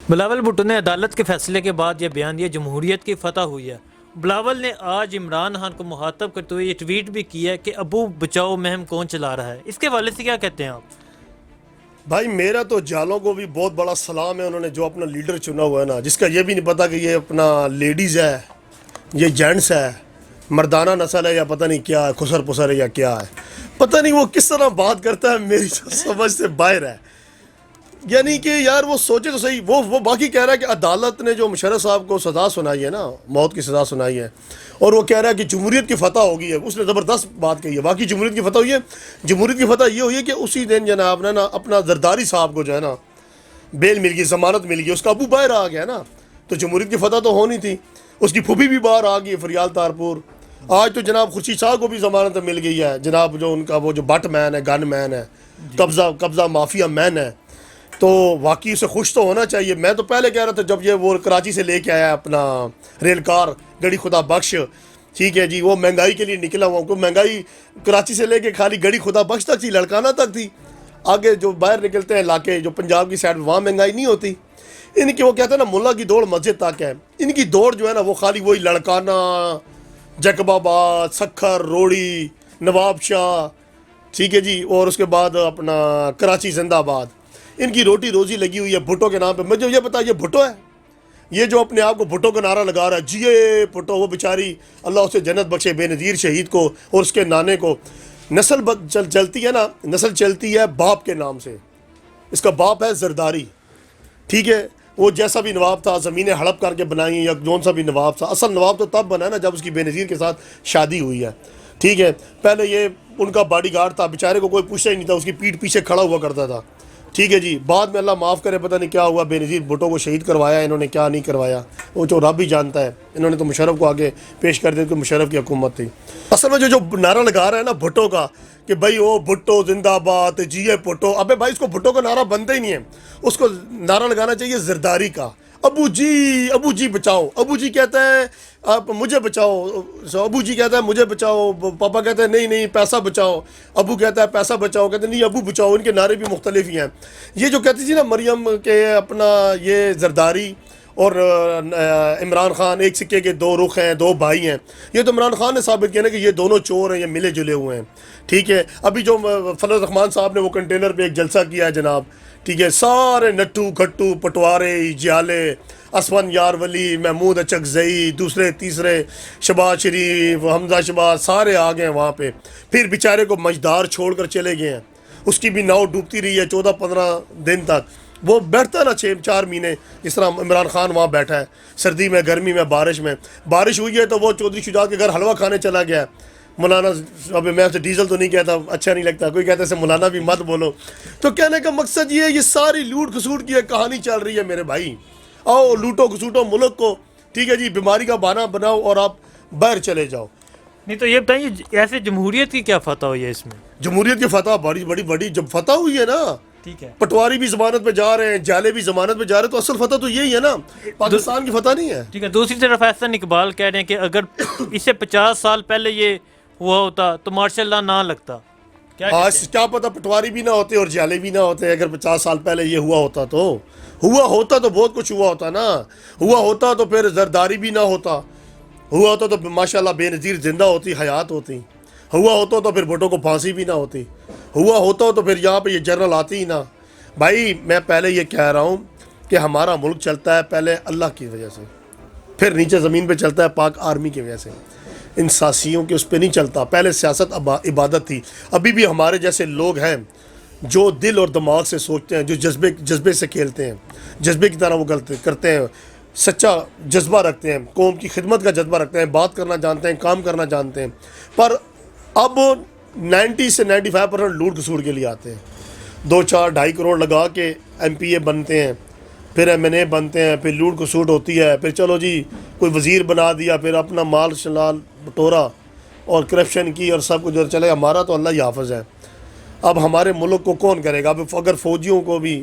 بلاول بھٹو نے عدالت کے فیصلے کے بعد یہ بیان دیا جمہوریت کی فتح ہوئی ہے۔ بلاول نے آج عمران خان کو مخاطب کرتے ہوئے یہ ٹویٹ بھی کیا کہ ابو بچاؤ مہم کون چلا رہا ہے، اس کے حوالے سے کیا کہتے ہیں آپ؟ بھائی میرا تو جالوں کو بھی بہت بڑا سلام ہے، انہوں نے جو اپنا لیڈر چنا ہوا ہے نا، جس کا یہ بھی نہیں پتا کہ یہ اپنا لیڈیز ہے، یہ جینٹس ہے، مردانہ نسل ہے یا پتہ نہیں کیا ہے، خسر پسر ہے یا کیا ہے، پتہ نہیں وہ کس طرح بات کرتا ہے، میری سمجھ سے باہر ہے۔ یعنی کہ یار وہ سوچے تو صحیح، وہ باقی کہہ رہا ہے کہ عدالت نے جو مشرف صاحب کو سزا سنائی ہے نا، موت کی سزا سنائی ہے، اور وہ کہہ رہا ہے کہ جمہوریت کی فتح ہوگی ہے، اس نے زبردست بات کہی ہے۔ باقی جمہوریت کی فتح ہوئی ہے، جمہوریت کی فتح یہ ہوئی ہے کہ اسی دن جناب نے نا اپنا زرداری صاحب کو جو ہے نا بیل مل گئی، ضمانت مل گئی، اس کا ابو باہر آ گیا نا، تو جمہوریت کی فتح تو ہونی تھی۔ اس کی پھوپھی بھی باہر آ گئی فریال تارپور۔ آج تو جناب خورشید صاحب کو بھی ضمانت مل گئی ہے، جناب جو ان کا وہ جو بٹ مین ہے، گن مین ہے، قبضہ مافیا مین ہے، تو واقعی اسے خوش تو ہونا چاہیے۔ میں تو پہلے کہہ رہا تھا جب یہ وہ کراچی سے لے کے آیا اپنا ریل کار گڑی خدا بخش، ٹھیک ہے جی، وہ مہنگائی کے لیے نکلا ہوا، کو مہنگائی کراچی سے لے کے خالی گڑی خدا بخش تک تھی، لڑکانہ تک تھی، آگے جو باہر نکلتے ہیں علاقے جو پنجاب کی سائڈ وہاں مہنگائی نہیں ہوتی۔ ان کی وہ کہتے ہیں نا ملا کی دوڑ مسجد تک ہے، ان کی دوڑ جو ہے نا وہ خالی وہی لڑکانہ، جیکب آباد، سکھر، روڑی، نواب شاہ، ٹھیک ہے جی، اور اس کے بعد اپنا کراچی زندہ آباد، ان کی روٹی روزی لگی ہوئی ہے بھٹو کے نام پہ۔ مجھے یہ بتا، یہ بھٹو ہے؟ یہ جو اپنے آپ کو بھٹو کا نعرہ لگا رہا ہے، جیے بھٹو، وہ بیچاری اللہ اسے جنت بخشے بے نظیر شہید کو اور اس کے نانے کو۔ نسل چلتی ہے نا، نسل چلتی ہے باپ کے نام سے، اس کا باپ ہے زرداری، ٹھیک ہے، وہ جیسا بھی نواب تھا، زمینیں ہڑپ کر کے بنائی، یا جون سا بھی نواب تھا، اصل نواب تو تب بنا ہے نا جب اس کی بے نظیر کے ساتھ شادی ہوئی ہے، ٹھیک ہے۔ پہلے یہ ان کا باڈی گارڈ تھا، بیچارے کو کوئی پوچھتا ہی نہیں تھا، اس کی پیٹھ پیچھے کھڑا ہوا کرتا تھا، ٹھیک ہے جی۔ بعد میں اللہ معاف کرے پتہ نہیں کیا ہوا، بے نظیر بھٹو کو شہید کروایا انہوں نے، کیا نہیں کروایا وہ جو رب ہی جانتا ہے۔ انہوں نے تو مشرف کو آگے پیش کر دیا کہ مشرف کی حکومت تھی۔ اصل میں جو نعرہ لگا رہا ہے نا بھٹو کا کہ بھائی او بھٹو زندہ باد، جیے بھٹو، ابے بھائی اس کو بھٹو کا نعرہ بنتا ہی نہیں ہے، اس کو نعرہ لگانا چاہیے زرداری کا، ابو جی بچاؤ۔ ابو جی کہتا ہے آپ مجھے بچاؤ، ابو جی کہتا ہے مجھے بچاؤ، پاپا کہتا ہے نہیں پیسہ بچاؤ، ابو کہتا ہے پیسہ بچاؤ، کہتے ہیں نہیں ابو بچاؤ۔ ان کے نعرے بھی مختلف ہی ہیں۔ یہ جو کہتی تھی نا مریم کہ اپنا یہ زرداری اور عمران خان ایک سکے کے دو رخ ہیں، دو بھائی ہیں، یہ تو عمران خان نے ثابت کیا نا کہ یہ دونوں چور ہیں، یہ ملے جلے ہوئے ہیں، ٹھیک ہے۔ ابھی جو فضل الرحمان صاحب نے وہ کنٹینر پہ ایک جلسہ کیا ہے جناب، ٹھیک ہے، سارے نٹو کھٹو پٹوارے جیالے، اسفن یار ولی، محمود اچکزئی، دوسرے تیسرے، شباز شریف، حمزہ شباز، سارے آ گئے ہیں وہاں پہ۔ پھر بیچارے کو مجدار چھوڑ کر چلے گئے ہیں، اس کی بھی ناؤ ڈوبتی رہی ہے 14-15 دن تک، وہ بیٹھتا ہے نا 6-4 مہینے، جس طرح عمران خان وہاں بیٹھا ہے، سردی میں، گرمی میں، بارش میں۔ بارش ہوئی ہے تو وہ چودھری شجاعت کے گھر حلوہ کھانے چلا گیا ہے۔ مولانا، اب میں اسے ڈیزل تو نہیں کہتا، اچھا نہیں لگتا، کوئی کہتا ہے اسے مولانا بھی مت بولو۔ تو کہنے کا مقصد یہ ہے، یہ ساری لوٹ کھسوٹ کی ایک کہانی چل رہی ہے میرے بھائی۔ آؤ لوٹو کھسوٹو ملک کو، ٹھیک ہے جی، بیماری کا بہانہ بناؤ اور آپ باہر چلے جاؤ۔ نہیں تو یہ بتائیے ایسے جمہوریت کی کیا فتح ہوئی ہے اس میں؟ جمہوریت کی فتح بڑی جب فتح ہوئی ہے نا، ٹھیک ہے، پٹواری بھی ضمانت پہ جا رہے ہیں، جالے بھی ضمانت پہ جا رہے ہیں، تو اصل فتح تو یہی ہے نا، پاکستان کی فتح نہیں ہے۔ ٹھیک ہے۔ دوسری طرف احسن اقبال کہہ رہے ہیں کہ اگر اس سے 50 سال پہلے یہ ہوا ہوتا تو ماشاء اللہ نہ لگتا، کیا پتہ پٹواری بھی نہ ہوتے اور جالے بھی نہ ہوتے، اگر 50 سال پہلے یہ ہوا ہوتا تو بہت کچھ ہوا ہوتا نا، ہوا ہوتا تو پھر زرداری بھی نہ ہوتا، ہوا ہوتا تو ماشاءاللہ بے نظیر زندہ ہوتی، حیات ہوتی، ہوا ہوتا تو پھر بھٹو کو پھانسی بھی نہ ہوتی، ہوا ہوتا تو پھر یہاں پہ یہ جنرل آتی ہی نہ۔ بھائی میں پہلے یہ کہہ رہا ہوں کہ ہمارا ملک چلتا ہے پہلے اللہ کی وجہ سے، پھر نیچے زمین پہ چلتا ہے پاک آرمی کی وجہ سے، ان ساسیوں کے اس پہ نہیں چلتا۔ پہلے سیاست عبادت تھی، ابھی بھی ہمارے جیسے لوگ ہیں جو دل اور دماغ سے سوچتے ہیں، جو جذبے سے کھیلتے ہیں، جذبے کی طرح وہ کرتے ہیں، سچا جذبہ رکھتے ہیں، قوم کی خدمت کا جذبہ رکھتے ہیں، بات کرنا جانتے ہیں، کام کرنا جانتے ہیں۔ پر اب 90 سے 95% لوٹ کھسوٹ کے لیے آتے ہیں، 2-4-2.5 کروڑ لگا کے ایم پی اے بنتے ہیں، پھر ایم این اے بنتے ہیں، پھر لوٹ کھسوٹ ہوتی ہے، پھر چلو جی کوئی وزیر بنا دیا، پھر اپنا مال شلال بٹورا اور کرپشن کی اور سب کچھ چلے۔ ہمارا تو اللہ ہی حافظ ہے۔ اب ہمارے ملک کو کون کرے گا؟ اب اگر فوجیوں کو بھی،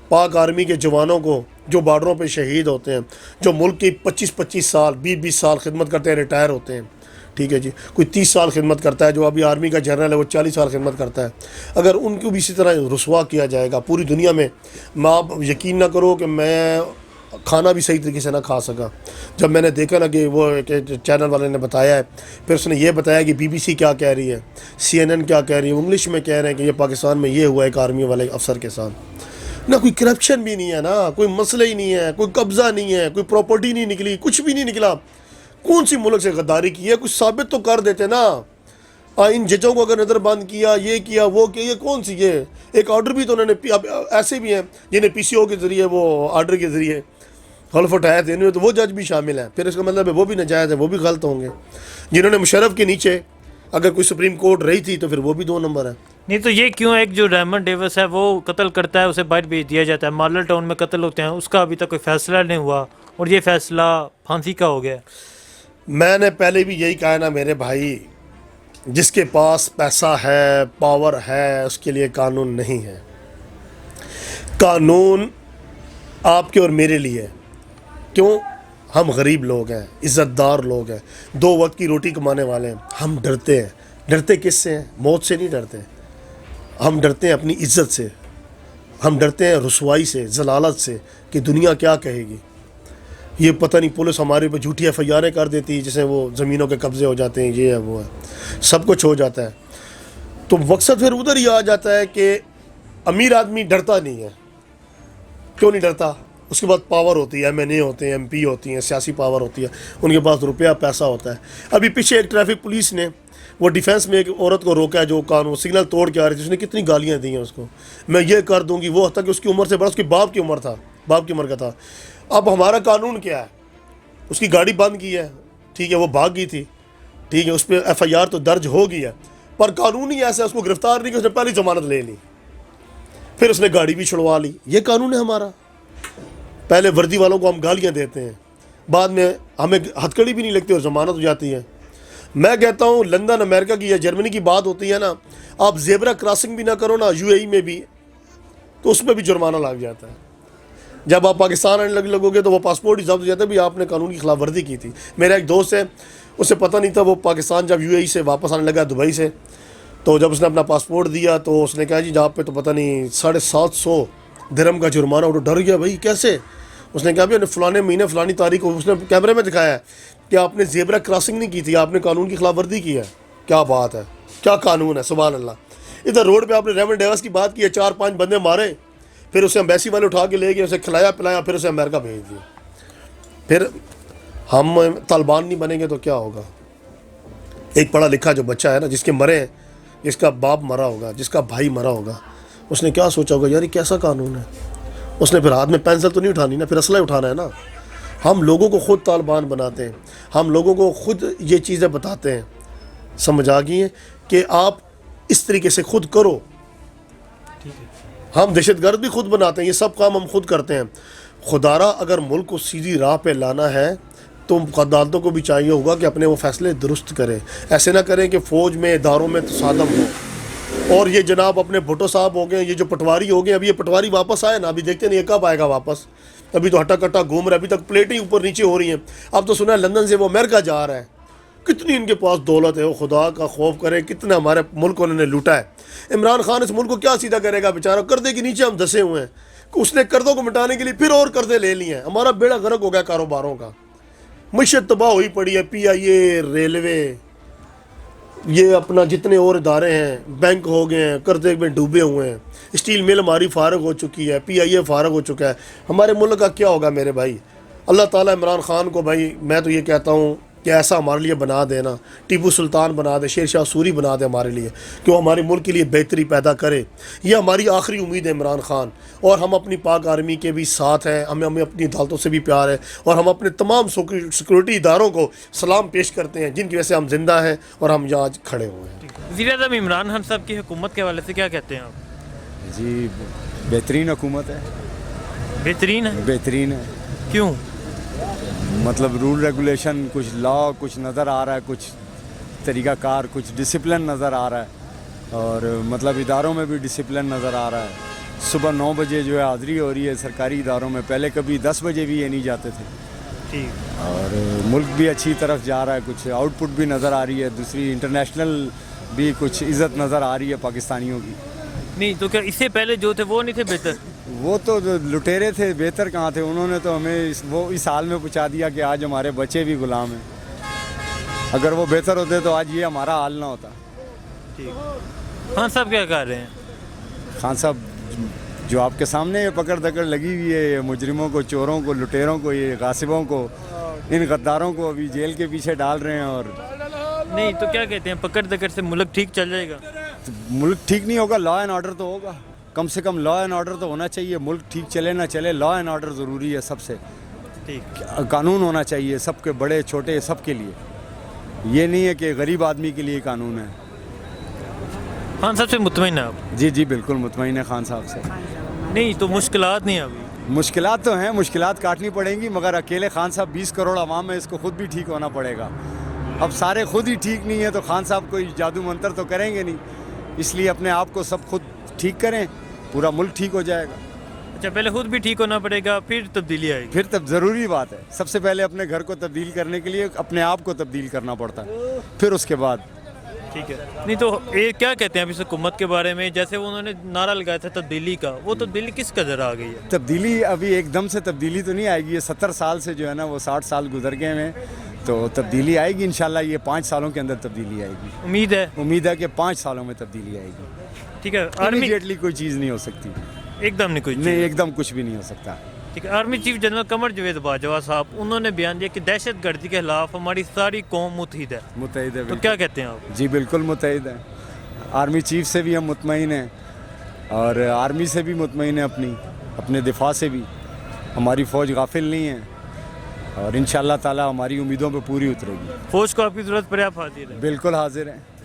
پاک آرمی کے جوانوں کو جو بارڈروں پہ شہید ہوتے ہیں، جو ملک کی 25 سال 20 سال خدمت کرتے ہیں، ریٹائر ہوتے ہیں، ٹھیک ہے جی، کوئی 30 سال خدمت کرتا ہے، جو ابھی آرمی کا جنرل ہے وہ 40 سال خدمت کرتا ہے، اگر ان کو بھی اسی طرح رسوا کیا جائے گا پوری دنیا میں، آپ یقین نہ کرو کہ میں کھانا بھی صحیح طریقے سے نہ کھا سکا. جب میں نے دیکھا نا کہ وہ ایک چینل والے نے بتایا ہے, پھر اس نے یہ بتایا کہ BBC کیا کہہ رہی ہے, CNN کیا کہہ رہی ہے, انگلش میں کہہ رہے ہیں کہ یہ پاکستان میں یہ ہوا ہے ایک آرمی والے افسر کے ساتھ. نہ کوئی کرپشن بھی نہیں ہے, نا کوئی مسئلہ ہی نہیں ہے, کوئی قبضہ نہیں ہے, کوئی پراپرٹی نہیں نکلی, کچھ بھی نہیں نکلا. کون سی ملک سے غداری کی ہے, کچھ ثابت تو کر دیتے نا. ان ججوں کو اگر نظر بند کیا, یہ کیا, وہ کیا, یہ کون سی یہ ایک آرڈر بھی تو انہوں نے, اب ایسے بھی ہیں جنہیں PCO کے ذریعے وہ آرڈر کے ذریعے حلف اٹھایا تھے, تو وہ جج بھی شامل ہیں. پھر اس کا مطلب ہے وہ بھی ناجائز ہے, وہ بھی غلط ہوں گے. جنہوں نے مشرف کے نیچے اگر کوئی سپریم کورٹ رہی تھی تو پھر وہ بھی 2 نمبر ہے. نہیں تو یہ کیوں ایک جو ریمنڈ ڈیوس ہے وہ قتل کرتا ہے, اسے باہر بھیج دیا جاتا ہے, ماڈل ٹاؤن میں قتل ہوتے ہیں, اس کا ابھی تک کوئی فیصلہ نہیں ہوا, اور یہ فیصلہ پھانسی کا ہو گیا. میں نے پہلے بھی یہی کہا نا میرے بھائی, جس کے پاس پیسہ ہے, پاور ہے, اس کے لیے قانون نہیں ہے. قانون آپ کے اور میرے لیے. کیوں؟ ہم غریب لوگ ہیں, عزت دار لوگ ہیں, 2 وقت کی روٹی کمانے والے ہیں. ہم ڈرتے ہیں. ڈرتے کس سے ہیں؟ موت سے نہیں ڈرتے. ہم ڈرتے ہیں اپنی عزت سے. ہم ڈرتے ہیں رسوائی سے, ذلالت سے, کہ دنیا کیا کہے گی. یہ پتہ نہیں پولیس ہمارے پہ جھوٹی FIR کر دیتی ہے, جسے وہ زمینوں کے قبضے ہو جاتے ہیں, یہ ہے وہ ہے, سب کچھ ہو جاتا ہے. تو مقصد پھر ادھر ہی آ جاتا ہے کہ امیر آدمی ڈرتا نہیں ہے. کیوں نہیں ڈرتا؟ اس کے بعد پاور ہوتی ہے, MNA ہوتے ہیں, MP ہوتی ہیں, سیاسی پاور ہوتی ہے, ان کے پاس روپیہ پیسہ ہوتا ہے. ابھی پیچھے ایک ٹریفک پولیس نے وہ ڈیفینس میں ایک عورت کو روکا ہے جو قانون سگنل توڑ کے آ رہی تھی, اس نے کتنی گالیاں دی ہیں اس کو, میں یہ کر دوں گی, وہ حتیٰ کہ اس کی عمر سے بڑا اس کے باپ کی عمر تھا, باپ کی عمر کا تھا. اب ہمارا قانون کیا ہے؟ اس کی گاڑی بند کی ہے, ٹھیک ہے, وہ بھاگ گئی تھی, ٹھیک ہے, اس پہ FIR تو درج ہو گئی ہے, پر قانون ہی ایسا ہے, اس کو گرفتار نہیں کہ اس نے پہلی ضمانت لے لی, پھر اس نے گاڑی بھی چھڑوا لی. یہ قانون ہے ہمارا. پہلے وردی والوں کو ہم گالیاں دیتے ہیں, بعد میں ہمیں ہتھکڑی بھی نہیں لگتی اور ضمانت ہو جاتی ہے. میں کہتا ہوں لندن امریکہ کی یا جرمنی کی بات ہوتی ہے نا, آپ زیبرا کراسنگ بھی نہ کرو نا UAE میں بھی, تو اس میں بھی جرمانہ لگ جاتا ہے. جب آپ پاکستان آنے لگو گے تو وہ پاسپورٹ ہی ضبط ہو جاتا ہے, بھی آپ نے قانون کی خلاف ورزی کی تھی. میرا ایک دوست ہے, اسے پتہ نہیں تھا, وہ پاکستان جب UAE سے واپس آنے لگا دبئی سے, تو جب اس نے اپنا پاسپورٹ دیا تو اس نے کہا جی آپ پہ تو پتہ نہیں 750 درہم کا جرمانہ. وہ تو ڈر گیا, بھائی کیسے؟ اس نے کہا بھی فلانے مہینے فلانی تاریخ کو, اس نے کیمرے میں دکھایا ہے کہ آپ نے زیبرا کراسنگ نہیں کی تھی, آپ نے قانون کی خلاف ورزی کی ہے. کیا بات ہے, کیا قانون ہے, سبحان اللہ. ادھر روڈ پہ آپ نے ریمنڈ ڈیوس کی بات کی ہے, 4-5 بندے مارے, پھر اسے امبیسی والے اٹھا کے لے گئے, اسے کھلایا پلایا, پھر اسے امریکہ بھیج دیا. پھر ہم طالبان نہیں بنیں گے تو کیا ہوگا؟ ایک پڑھا لکھا جو بچہ ہے نا, جس کے مرے ہیں, جس کا باپ مرا ہوگا, جس کا بھائی مرا ہوگا, اس نے کیا سوچا ہوگا, یار یہ کیسا قانون ہے. اس نے پھر ہاتھ میں پینسل تو نہیں اٹھانی نا, پھر اسلحہ اٹھانا ہے نا. ہم لوگوں کو خود طالبان بناتے ہیں, ہم لوگوں کو خود یہ چیزیں بتاتے ہیں. سمجھ آ گئی ہیں کہ آپ اس طریقے سے خود کرو. ہم دہشت گرد بھی خود بناتے ہیں, یہ سب کام ہم خود کرتے ہیں. خدارہ اگر ملک کو سیدھی راہ پہ لانا ہے تو عدالتوں کو بھی چاہیے ہوگا کہ اپنے وہ فیصلے درست کریں. ایسے نہ کریں کہ فوج میں اداروں میں تصادم ہو. اور یہ جناب اپنے بھٹو صاحب ہو گئے, یہ جو پٹواری ہو گئے, ابھی یہ پٹواری واپس آئے نا, ابھی دیکھتے نہیں یہ کب آئے گا واپس. ابھی تو ہٹا کٹا گھوم رہا ہے, ابھی تک پلیٹیں اوپر نیچے ہو رہی ہیں. اب تو سنا ہے لندن سے وہ امریکہ جا رہا ہے. کتنی ان کے پاس دولت ہے, وہ خدا کا خوف کرے, کتنا ہمارے ملک انہوں نے لوٹا ہے. عمران خان اس ملک کو کیا سیدھا کرے گا بیچارہ, قرضے کے نیچے ہم دھسے ہوئے ہیں. اس نے قرضوں کو مٹانے کے لیے پھر اور قرضے لے لیے ہیں. ہمارا بیڑا غرق ہو گیا کاروباروں کا, معیشت تباہ ہوئی پڑی ہے. PIA, ریلوے, یہ اپنا جتنے اور ادارے ہیں, بینک ہو گئے ہیں, قرضے میں ڈوبے ہوئے ہیں. اسٹیل مل ہماری فارغ ہو چکی ہے, PIA فارغ ہو چکا ہے. ہمارے ملک کا کیا ہوگا میرے بھائی؟ اللہ تعالیٰ عمران خان کو, بھائی میں تو یہ کہتا ہوں کہ ایسا ہمارے لیے بنا دے نا, ٹیپو سلطان بنا دے, شیر شاہ سوری بنا دے ہمارے لیے, کہ وہ ہمارے ملک کے لیے بہتری پیدا کرے. یہ ہماری آخری امید ہے عمران خان. اور ہم اپنی پاک آرمی کے بھی ساتھ ہیں, ہمیں اپنی عدالتوں سے بھی پیار ہے, اور ہم اپنے تمام سیکورٹی اداروں کو سلام پیش کرتے ہیں جن کی وجہ سے ہم زندہ ہیں اور ہم یہاں آج کھڑے ہوئے ہیں. وزیر اعظم عمران خان صاحب کی حکومت کے حوالے سے کیا کہتے ہیں آپ؟ جی بہترین حکومت ہے. بہترین ہے؟ بہترین ہے. کیوں؟ مطلب رول ریگولیشن, کچھ لا کچھ نظر آ رہا ہے, کچھ طریقہ کار, کچھ ڈسپلن نظر آ رہا ہے, اور مطلب اداروں میں بھی ڈسپلن نظر آ رہا ہے. صبح 9 بجے جو ہے حاضری ہو رہی ہے سرکاری اداروں میں, پہلے کبھی 10 بجے بھی یہ نہیں جاتے تھے. ٹھیک. اور ملک بھی اچھی طرف جا رہا ہے, کچھ آؤٹ پٹ بھی نظر آ رہی ہے, دوسری انٹرنیشنل بھی کچھ عزت نظر آ رہی ہے پاکستانیوں کی. نہیں تو کیا اس سے پہلے جو تھے وہ نہیں تھے بہتر؟ وہ تو جو لٹیرے تھے بہتر کہاں تھے, انہوں نے تو ہمیں وہ اس حال میں پہنچا دیا کہ آج ہمارے بچے بھی غلام ہیں. اگر وہ بہتر ہوتے تو آج یہ ہمارا حال نہ ہوتا. خان صاحب کیا کر رہے ہیں؟ خان صاحب جو آپ کے سامنے یہ پکڑ دکڑ لگی ہوئی ہے, یہ مجرموں کو, چوروں کو, لٹیروں کو, یہ غاصبوں کو, ان غداروں کو ابھی جیل کے پیچھے ڈال رہے ہیں. اور نہیں تو کیا کہتے ہیں, پکڑ دکڑ سے ملک ٹھیک چل جائے گا؟ ملک ٹھیک نہیں ہوگا, لا اینڈ آرڈر تو ہوگا, کم سے کم لا اینڈ آرڈر تو ہونا چاہیے. ملک ٹھیک چلے نہ چلے, لا اینڈ آرڈر ضروری ہے سب سے. ٹھیک. قانون ہونا چاہیے سب کے, بڑے چھوٹے سب کے لیے. یہ نہیں ہے کہ غریب آدمی کے لیے قانون ہے. خان صاحب سے مطمئن ہیں آپ؟ جی جی بالکل مطمئن ہے خان صاحب سے. نہیں تو مشکلات نہیں ابھی؟ مشکلات تو ہیں, مشکلات کاٹنی پڑیں گی, مگر اکیلے خان صاحب 20 کروڑ عوام ہے, اس کو خود بھی ٹھیک ہونا پڑے گا. اب سارے خود ہی ٹھیک نہیں ہے تو خان صاحب کوئی جادو منتر تو کریں گے نہیں, اس لیے اپنے آپ کو سب خود ٹھیک کریں, پورا ملک ٹھیک ہو جائے گا. اچھا, پہلے خود بھی ٹھیک ہونا پڑے گا پھر تبدیلی آئے گی؟ پھر تب ضروری بات ہے, سب سے پہلے اپنے گھر کو تبدیل کرنے کے لیے اپنے آپ کو تبدیل کرنا پڑتا ہے, پھر اس کے بعد. ٹھیک ہے. نہیں تو یہ کیا کہتے ہیں ابھی حکومت کے بارے میں, جیسے وہ انہوں نے نعرہ لگایا تھا تبدیلی کا, وہ تبدیلی کس قدر آ گئی ہے؟ تبدیلی ابھی ایک دم سے تبدیلی تو نہیں آئے گی, یہ 70 سال سے جو ہے نا وہ 60 سال گزر گئے ہیں, تو تبدیلی آئے گی انشاءاللہ. یہ 5 سالوں کے اندر تبدیلی آئے گی. امید ہے کہ 5 سالوں میں تبدیلی آئے گی. ٹھیک ہے. آرمی امیڈیٹلی کوئی چیز نہیں ہو سکتی, ایک دم نہیں, کچھ نہیں ایک دم کچھ بھی نہیں ہو سکتا. ٹھیک ہے. Army chief general Qamar Javed Bajwa صاحب, انہوں نے بیان دیا کہ دہشت گردی کے خلاف ہماری ساری قوم متحد ہے. متحد ہے. تو کیا کہتے ہیں آپ؟ جی بالکل متحد ہے. آرمی چیف سے بھی ہم مطمئن ہیں, اور آرمی سے بھی مطمئن ہیں, اپنے دفاع سے بھی. ہماری فوج غافل نہیں ہے, اور انشاءاللہ تعالی ہماری امیدوں پہ پوری اترے گی. فوج کو آپ کی ضرورت پڑے آپ حاضر ہیں؟ بالکل حاضر ہیں.